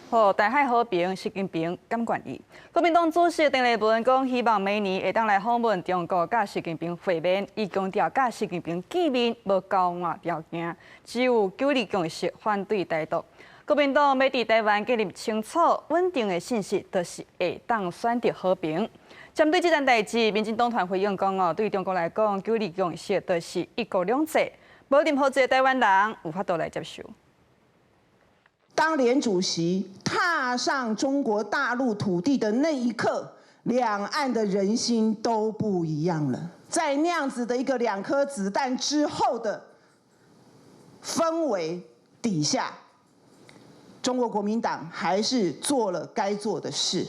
和台海和平，习近平感愿意。国民党主席邓丽文讲，希望明年会当来访问中国，甲习近平会面。伊强调，甲习近平见面无交换条件，只有九二共识，反对台独。国民党要伫台湾建立清楚稳定的信息，就是会当选择和平。针对这件代志，民进党团回应讲对中国来讲，九二共识就是一国两制，无任何一个台湾人有法度来接受。当连主席踏上中国大陆土地的那一刻，两岸的人心都不一样了。在那样子的一个2颗子弹之后的氛围底下，中国国民党还是做了该做的事。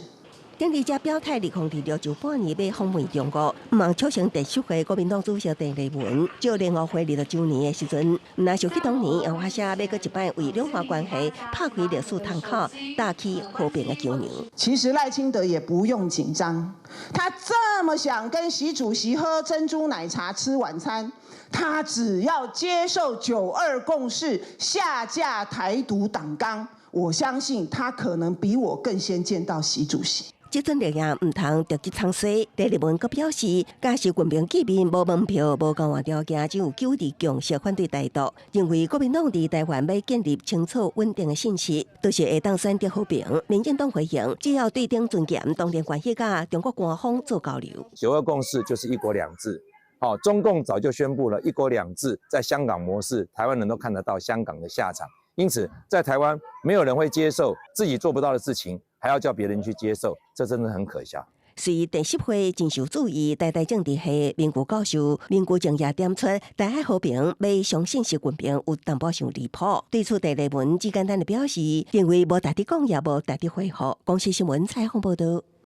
顶日才表态，立空伫6周半年要访问中国，毋忙促成第10回国民党主席邓丽文就联合会6周年的时阵，毋但想起当年杨华社要搁一摆为两岸关系拍开历史窗口，打起和平的桥梁。其实赖清德也不用紧张，他这么想跟习主席喝珍珠奶茶、吃晚餐，他只要接受9·2共识，下架台独党纲，我相信他可能比我更先见到习主席。这阵力也唔通着急藏水。邓丽文阁表示，假习近平见面无门票、无交换条件，只有9·2共识反对台独。认为国民党伫台湾要建立清楚稳定的信息，都是会当选择和平。民进党回应，只要对等尊严，当然关系甲中国官方做交流。9·2共识就是一国两制。好，中共早就宣布了一国两制，在香港模式，台湾人都看得到香港的下场。因此，在台湾没有人会接受自己做不到的事情，还要叫别人去接受，这真的很可笑。随第10回真受注意，台大政治系民国教授民国正也点出，台海和平要相信习近平有淡薄上离谱。对此，邓丽文只简单的表示，认为无大的讲也无大的回复。公司新闻采访报道。